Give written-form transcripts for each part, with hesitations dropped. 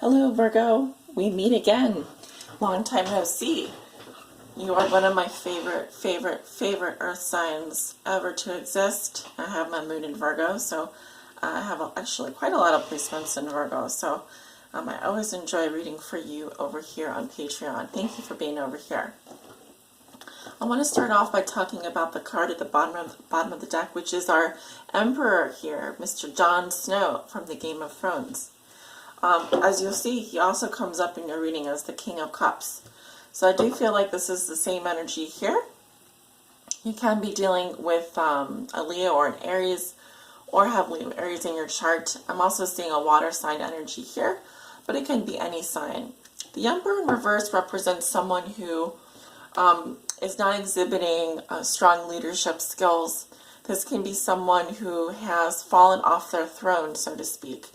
Hello, Virgo. We meet again. Long time no see. You are one of my favorite earth signs ever to exist. I have my moon in Virgo, so I have actually quite a lot of placements in Virgo. So I always enjoy reading for you over here on Patreon. Thank you for being over here. I want to start off by talking about the card at the bottom of the deck, which is our Emperor here, Mr. Jon Snow from the Game of Thrones. As you'll see, he also comes up in your reading as the King of Cups. So I do feel like this is the same energy here. You can be dealing with a Leo or an Aries, or have Leo Aries in your chart. I'm also seeing a water sign energy here, but it can be any sign. The Emperor in reverse represents someone who is not exhibiting strong leadership skills. This can be someone who has fallen off their throne, so to speak.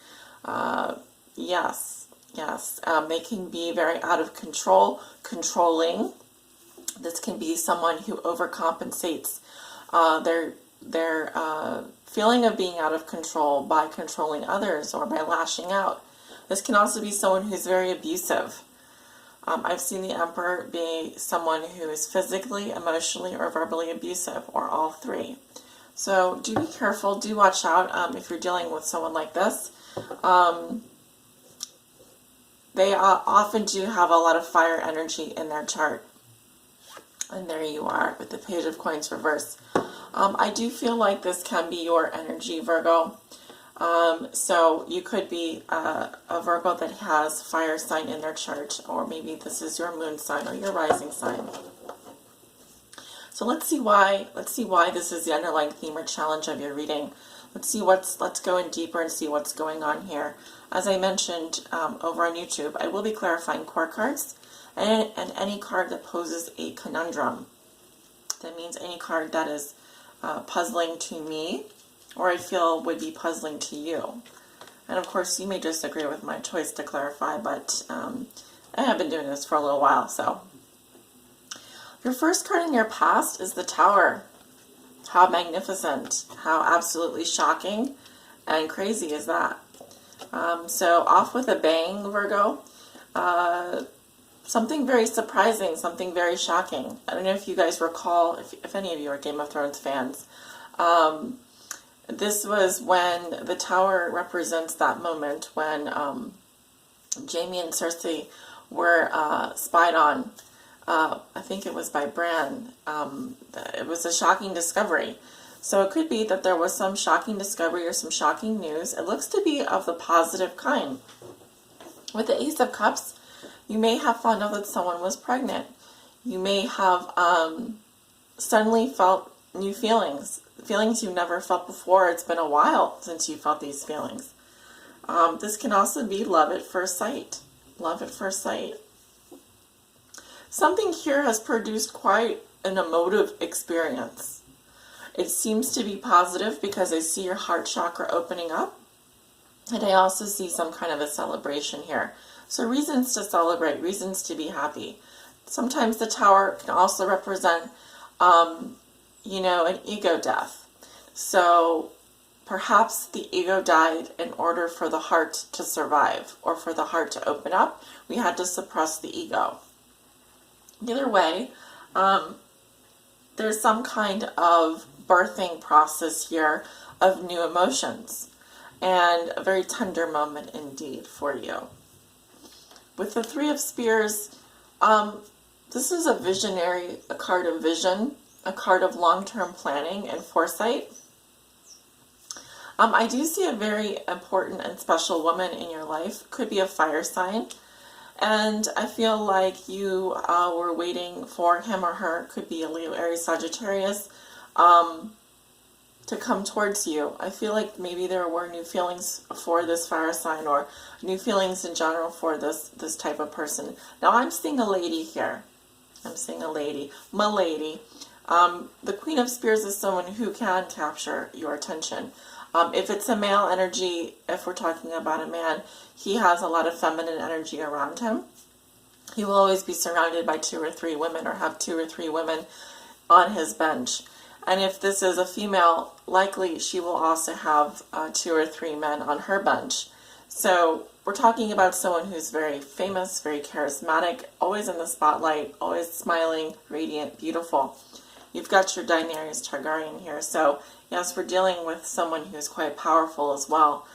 Yes. They can be very out of control, controlling. This can be someone who overcompensates their feeling of being out of control by controlling others or by lashing out. This can also be someone who's very abusive. I've seen the Emperor be someone who is physically, emotionally, or verbally abusive, or all three. So do be careful, do watch out if you're dealing with someone like this. They often do have a lot of fire energy in their chart. And there you are with the Page of Coins reverse. I do feel like this can be your energy, Virgo. So you could be a Virgo that has fire sign in their chart, or maybe this is your moon sign or your rising sign. So let's see why this is the underlying theme or challenge of your reading. Let's go in deeper and see what's going on here. As I mentioned over on YouTube, I will be clarifying core cards and any card that poses a conundrum. That means any card that is puzzling to me, or I feel would be puzzling to you. And of course, you may disagree with my choice to clarify, but I have been doing this for a little while. So your first card in your past is the Tower. How magnificent, how absolutely shocking and crazy is that? So off with a bang, Virgo. Something very surprising, something very shocking. I don't know if you guys recall, if any of you are Game of Thrones fans. This was when the Tower represents that moment when Jaime and Cersei were spied on. I think it was by Bran. It was a shocking discovery. So it could be that there was some shocking discovery or some shocking news. It looks to be of the positive kind. With the Ace of Cups, you may have found out that someone was pregnant. You may have suddenly felt new feelings you never felt before. It's been a while since you felt these feelings. This can also be love at first sight. Love at first sight. Something here has produced quite an emotive experience. It seems to be positive because I see your heart chakra opening up, and I also see some kind of a celebration here. So reasons to celebrate, reasons to be happy. Sometimes the Tower can also represent, an ego death. So perhaps the ego died in order for the heart to survive, or for the heart to open up. We had to suppress the ego. Either way, there's some kind of birthing process here of new emotions, and a very tender moment indeed for you. With the Three of Spears, this is a card of vision, a card of long-term planning and foresight. I do see a very important and special woman in your life, could be a fire sign. And I feel like you were waiting for him or her, could be a Leo, Aries, Sagittarius, to come towards you. I feel like maybe there were new feelings for this fire sign, or new feelings in general for this type of person. Now I'm seeing a lady here. I'm seeing a lady. My lady. The Queen of Spears is someone who can capture your attention. If it's a male energy, if we're talking about a man, he has a lot of feminine energy around him. He will always be surrounded by 2 or 3 women, or have 2 or 3 women on his bench. And if this is a female, likely she will also have 2 or 3 men on her bench. So we're talking about someone who's very famous, very charismatic, always in the spotlight, always smiling, radiant, beautiful. You've got your Daenerys Targaryen here. So yes, we're dealing with someone who's quite powerful as well.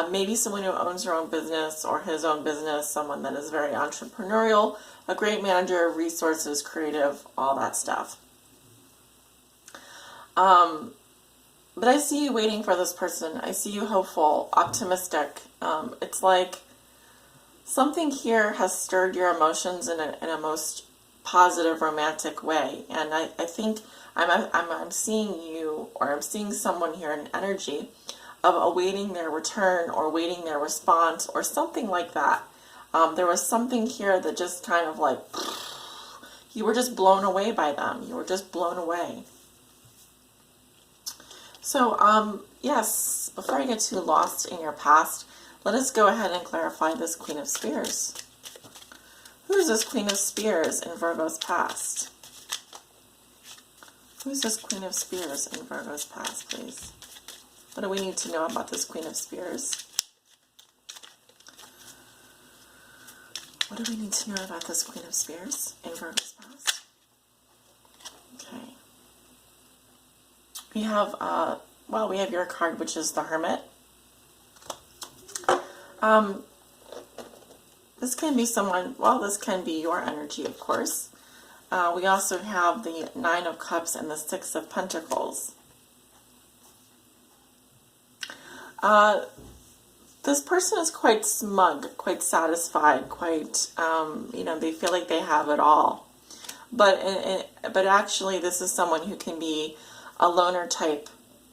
Maybe someone who owns their own business or his own business, someone that is very entrepreneurial, a great manager of resources, creative, all that stuff. But I see you waiting for this person. I see you hopeful, optimistic. It's like something here has stirred your emotions in a most positive, romantic way. And I think I'm seeing you, or I'm seeing someone here in energy of awaiting their return or waiting their response or something like that. There was something here that just kind of like, you were just blown away by them. You were just blown away. So, yes, before I get too lost in your past, let us go ahead and clarify this Queen of Spears. Who is this Queen of Spears in Virgo's past? Who is this Queen of Spears in Virgo's past, please? What do we need to know about this Queen of Spears? What do we need to know about this Queen of Spears in Virgo's past? Okay. We have, we have your card, which is the Hermit. This can be someone, this can be your energy, of course. We also have the Nine of Cups and the Six of Pentacles. This person is quite smug, quite satisfied, quite, they feel like they have it all. But actually, this is someone who can be a loner type.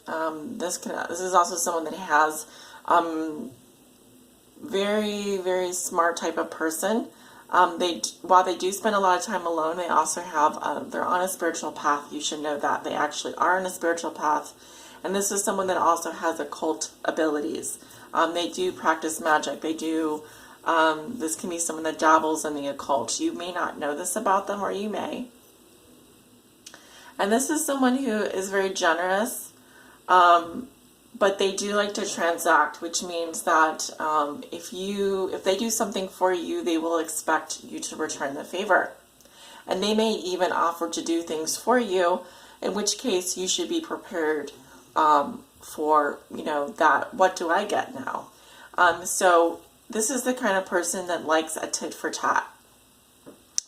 This is also someone that has very, very smart type of person. While they do spend a lot of time alone, they also have they're on a spiritual path. You should know that they actually are on a spiritual path. And this is someone that also has occult abilities. They do practice magic. They do. This can be someone that dabbles in the occult. You may not know this about them, or you may. And this is someone who is very generous, but they do like to transact, which means that if they do something for you, they will expect you to return the favor. And they may even offer to do things for you, in which case you should be prepared for, that, what do I get now? So this is the kind of person that likes a tit for tat.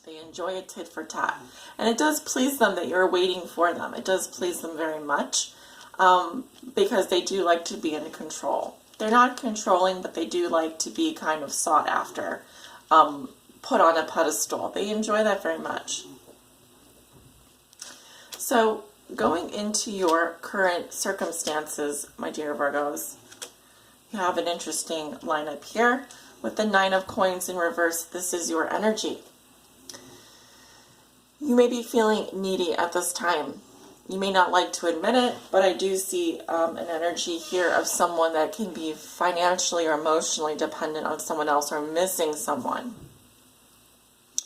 They enjoy a tit for tat. And it does please them that you're waiting for them. It does please them very much because they do like to be in control. They're not controlling, but they do like to be kind of sought after, put on a pedestal. They enjoy that very much. So going into your current circumstances, my dear Virgos, you have an interesting lineup here. With the Nine of Coins in reverse, this is your energy. You may be feeling needy at this time. You may not like to admit it, but I do see an energy here of someone that can be financially or emotionally dependent on someone else or missing someone.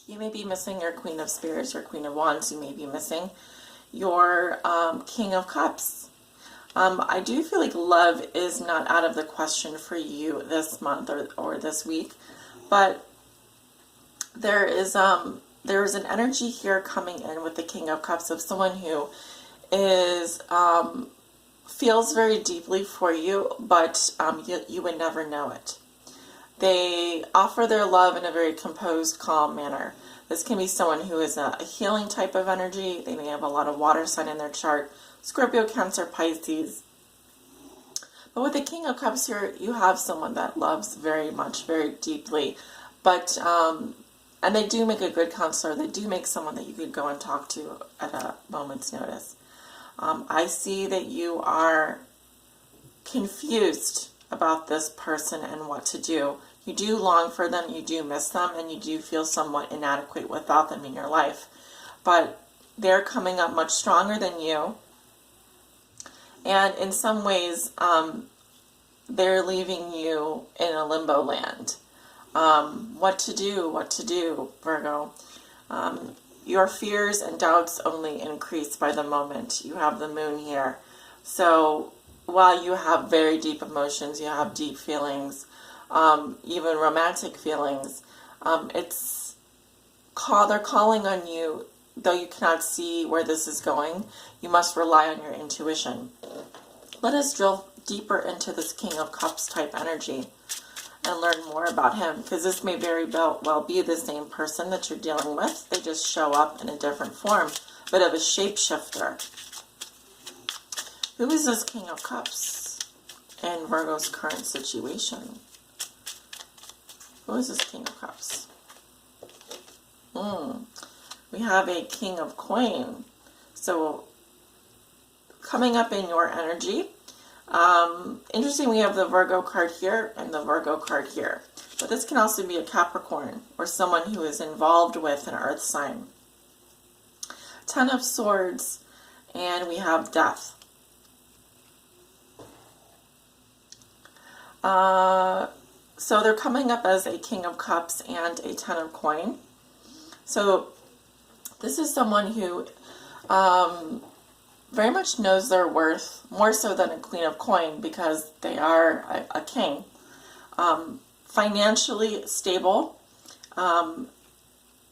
You may be missing your Queen of Spears or Queen of Wands. You may be missing your King of Cups. I do feel like love is not out of the question for you this month or this week, but there is an energy here coming in with the King of Cups of someone who is feels very deeply for you, but you would never know it. They offer their love in a very composed, calm manner. This can be someone who is a healing type of energy. They may have a lot of water sign in their chart. Scorpio, Cancer, Pisces. But with the King of Cups here, you have someone that loves very much, very deeply. But, and they do make a good counselor. They do make someone that you could go and talk to at a moment's notice. I see that you are confused about this person and what to do. You do long for them, you do miss them, and you do feel somewhat inadequate without them in your life. But they're coming up much stronger than you. And in some ways, they're leaving you in a limbo land. What to do, Virgo? Your fears and doubts only increase by the moment. You have the moon here. So while you have very deep emotions, you have deep feelings, even romantic feelings. They're calling on you, though you cannot see where this is going. You must rely on your intuition. Let us drill deeper into this King of Cups type energy and learn more about him, because this may very well be the same person that you're dealing with. They just show up in a different form, bit of a shapeshifter. Who is this King of Cups in Virgo's current situation? Who is this King of Cups? We have a King of Coin. So coming up in your energy, interesting, we have the Virgo card here and the Virgo card here. But this can also be a Capricorn or someone who is involved with an earth sign. Ten of Swords, and we have Death. So they're coming up as a King of Cups and a Ten of Coin. So this is someone who very much knows their worth, more so than a Queen of Coin, because they are a king. Financially stable,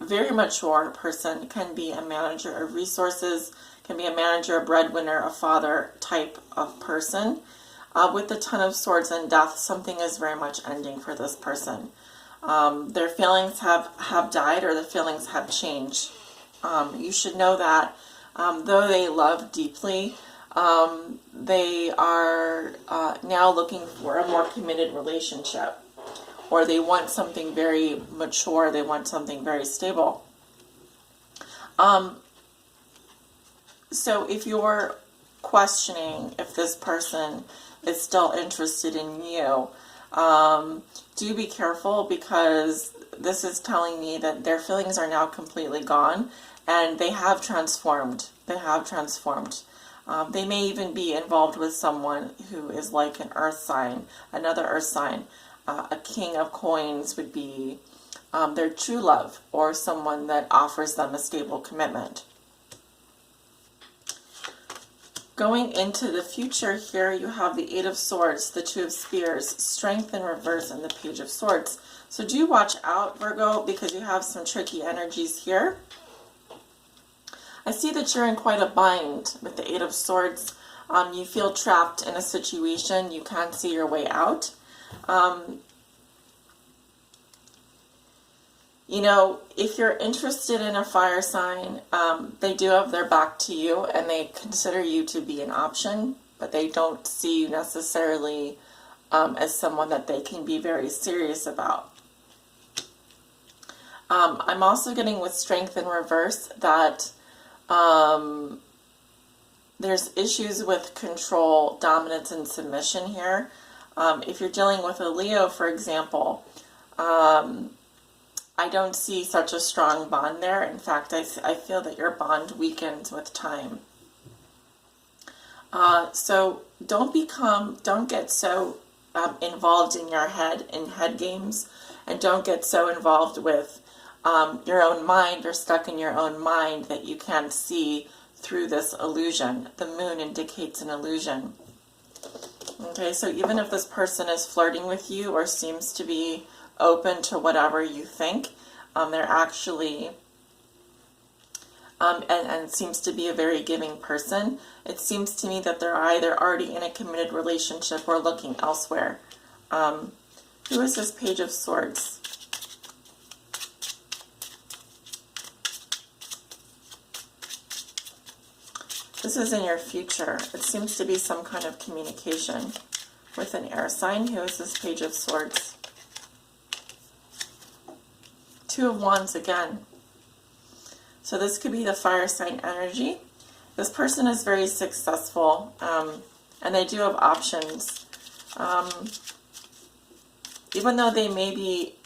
very mature person, can be a manager of resources, can be a manager, a breadwinner, a father type of person. With the Ten of Swords and Death, something is very much ending for this person. Their feelings have died, or the feelings have changed. You should know that though they love deeply, they are now looking for a more committed relationship, or they want something very mature, they want something very stable. So if you're questioning if this person is still interested in you, do be careful, because this is telling me that their feelings are now completely gone and they have transformed. They have transformed. They may even be involved with someone who is like an earth sign, another earth sign. A King of Coins would be their true love, or someone that offers them a stable commitment. Going into the future here, you have the Eight of Swords, the Two of Spears, Strength in reverse, and the Page of Swords. So do watch out, Virgo, because you have some tricky energies here. I see that you're in quite a bind with the Eight of Swords. You feel trapped in a situation. You can't see your way out. You know, if you're interested in a fire sign, they do have their back to you, and they consider you to be an option, but they don't see you necessarily as someone that they can be very serious about. I'm also getting with Strength in reverse that there's issues with control, dominance, and submission here. If you're dealing with a Leo, for example, I don't see such a strong bond there. In fact, I feel that your bond weakens with time. So don't get so involved in your head, in head games, and don't get so involved with your own mind, or stuck in your own mind, that you can't see through this illusion. The moon indicates an illusion. Okay, so even if this person is flirting with you or seems to be open to whatever you think, they're actually and seems to be a very giving person, it seems to me that they're either already in a committed relationship or looking elsewhere. Who is this Page of Swords? This is in your future. It seems to be some kind of communication with an air sign. Who is this Page of Swords? Two of Wands again. So this could be the fire sign energy. This person is very successful, and they do have options. Even though they may be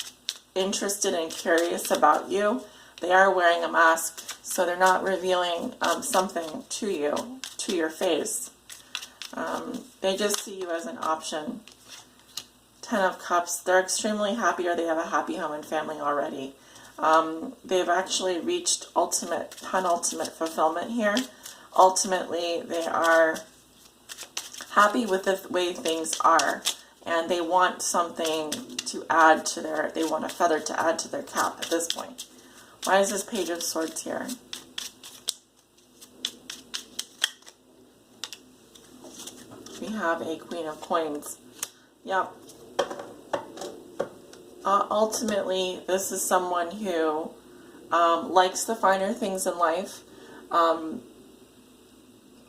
interested and curious about you, they are wearing a mask, so they're not revealing something to you, to your face. They just see you as an option. Ten of Cups, they're extremely happy, or they have a happy home and family already. They've actually reached penultimate fulfillment here. Ultimately, they are happy with the way things are, and they want something to add to their, they want a feather to add to their cap at this point. Why is this Page of Swords here? We have a Queen of Coins. Yep. Ultimately, this is someone who likes the finer things in life.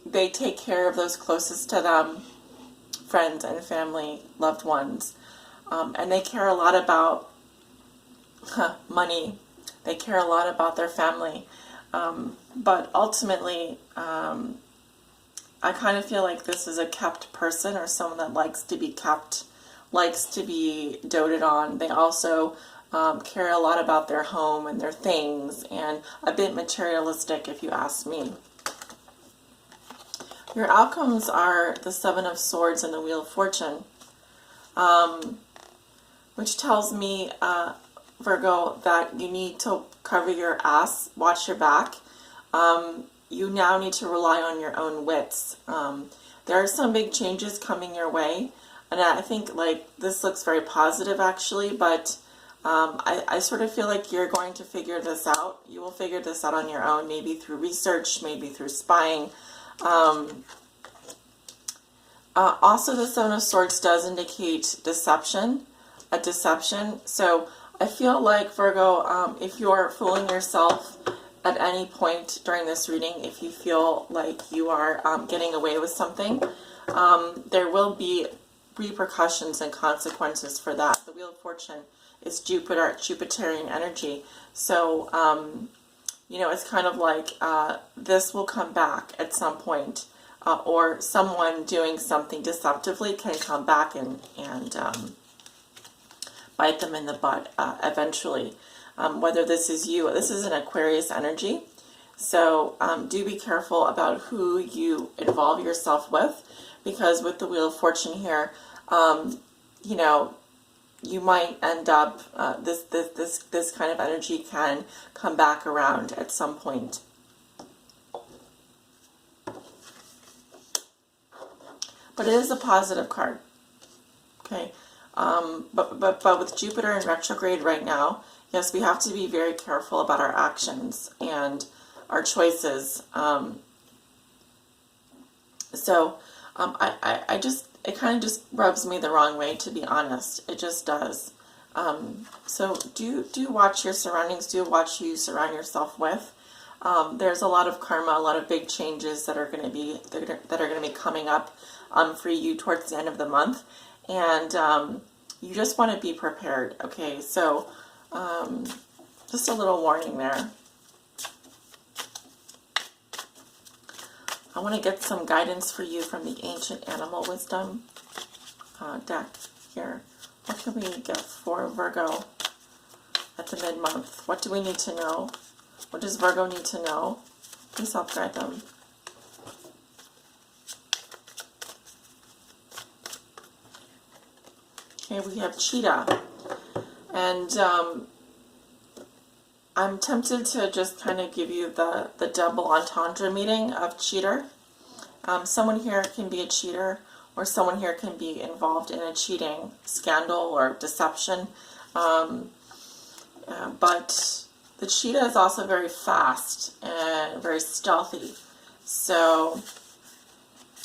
They take care of those closest to them, friends and family, loved ones. And they care a lot about money. They care a lot about their family. But ultimately, I kind of feel like this is a kept person, or someone that likes to be kept, likes to be doted on. They also care a lot about their home and their things, and a bit materialistic, if you ask me. Your outcomes are the Seven of Swords and the Wheel of Fortune, which tells me, Virgo, that you need to cover your ass, watch your back. You now need to rely on your own wits. There are some big changes coming your way, and I think like this looks very positive actually, but I sort of feel like you're going to figure this out. You will figure this out on your own, maybe through research, maybe through spying. Also, the Seven of Swords does indicate deception, a deception. So I feel like, Virgo, if you're fooling yourself at any point during this reading, if you feel like you are getting away with something, there will be repercussions and consequences for that. The Wheel of Fortune is Jupiterian energy. So, you know, it's kind of like this will come back at some point, or someone doing something deceptively can come back and bite them in the butt eventually. Whether this is you, this is an Aquarius energy. So do be careful about who you involve yourself with, because with the Wheel of Fortune here, you know, you might end up, this kind of energy can come back around at some point. But it is a positive card, okay? But with Jupiter in retrograde right now, yes, we have to be very careful about our actions and our choices. It kind of just rubs me the wrong way, to be honest. It just does. So do watch your surroundings. Do watch who you surround yourself with. There's a lot of karma, a lot of big changes that are going to be coming up for you towards the end of the month, and you just want to be prepared. Okay, so just a little warning there. I want to get some guidance for you from the Ancient Animal Wisdom deck here. What can we get for Virgo at the mid-month? What do we need to know? What does Virgo need to know? Please help guide them. Okay, we have Cheetah. And I'm tempted to just kind of give you the double entendre meaning of cheater. Someone here can be a cheater, or someone here can be involved in a cheating scandal or deception. But the cheetah is also very fast and very stealthy. So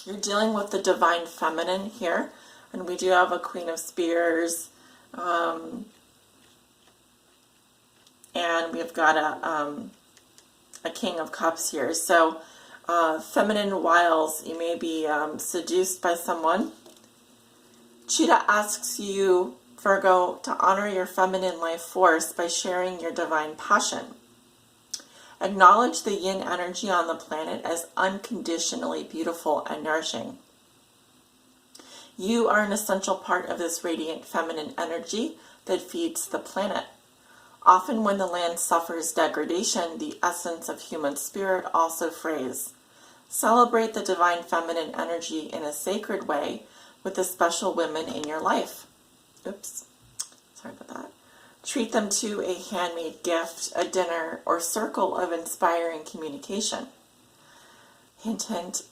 you're dealing with the divine feminine here. And we do have a Queen of Spears. And we've got a King of Cups here. So feminine wiles, you may be seduced by someone. Cheetah asks you, Virgo, to honor your feminine life force by sharing your divine passion. Acknowledge the yin energy on the planet as unconditionally beautiful and nourishing. You are an essential part of this radiant feminine energy that feeds the planet. Often when the land suffers degradation, the essence of human spirit also frays. Celebrate the divine feminine energy in a sacred way with the special women in your life. Oops, sorry about that. Treat them to a handmade gift, a dinner, or circle of inspiring communication. Hint, hint.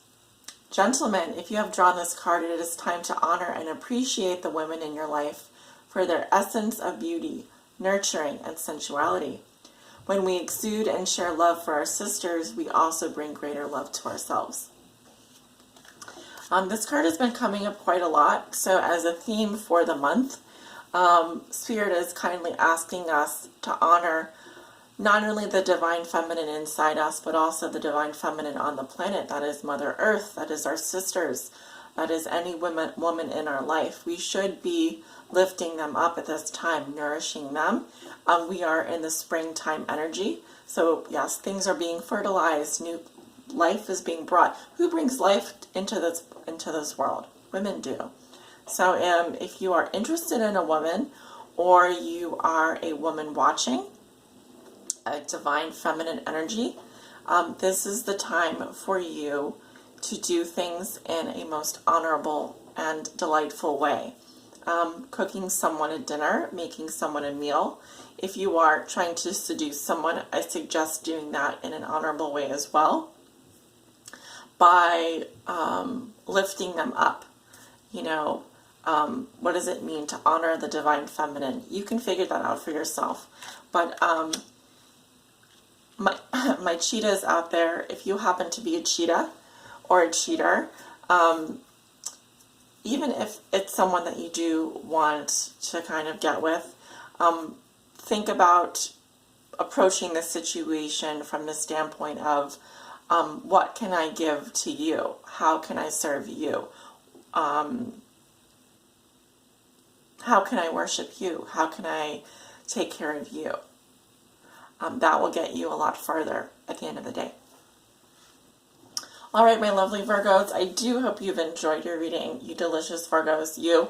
Gentlemen, if you have drawn this card, it is time to honor and appreciate the women in your life for their essence of beauty, nurturing, and sensuality. When we exude and share love for our sisters, we also bring greater love to ourselves. This card has been coming up quite a lot, so as a theme for the month, Spirit is kindly asking us to honor not only the divine feminine inside us, but also the divine feminine on the planet. That is Mother Earth, that is our sisters, that is any woman in our life. We should be lifting them up at this time, nourishing them. We are in the springtime energy, so yes, things are being fertilized, new life is being brought. Who brings life into this world? Women do. So if you are interested in a woman, or you are a woman watching a divine feminine energy, this is the time for you to do things in a most honorable and delightful way. Cooking someone a dinner, making someone a meal. If you are trying to seduce someone, I suggest doing that in an honorable way as well, by lifting them up. You know, what does it mean to honor the divine feminine? You can figure that out for yourself. But my cheetahs out there, if you happen to be a cheetah or a cheater, even if it's someone that you do want to kind of get with, think about approaching this situation from the standpoint of, what can I give to you? How can I serve you? How can I worship you? How can I take care of you? That will get you a lot further at the end of the day. All right, my lovely Virgos, I do hope you've enjoyed your reading, you delicious Virgos, you.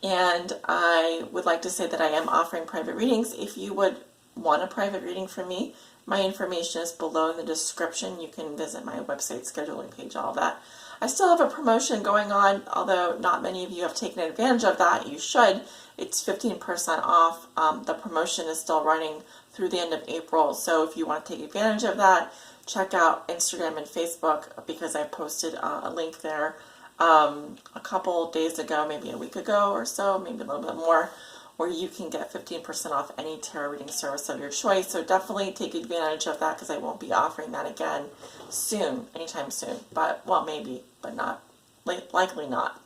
And I would like to say that I am offering private readings. If you would want a private reading from me, my information is below in the description. You can visit my website, scheduling page, all that. I still have a promotion going on, although not many of you have taken advantage of that. You should. It's 15% off. The promotion is still running through the end of April. So if you want to take advantage of that, check out Instagram and Facebook, because I posted a link there a couple days ago, maybe a week ago or so, maybe a little bit more, where you can get 15% off any tarot reading service of your choice. So definitely take advantage of that, because I won't be offering that again soon, anytime soon. But, well, maybe, but not, likely not.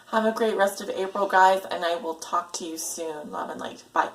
Have a great rest of April, guys, and I will talk to you soon. Love and light. Bye.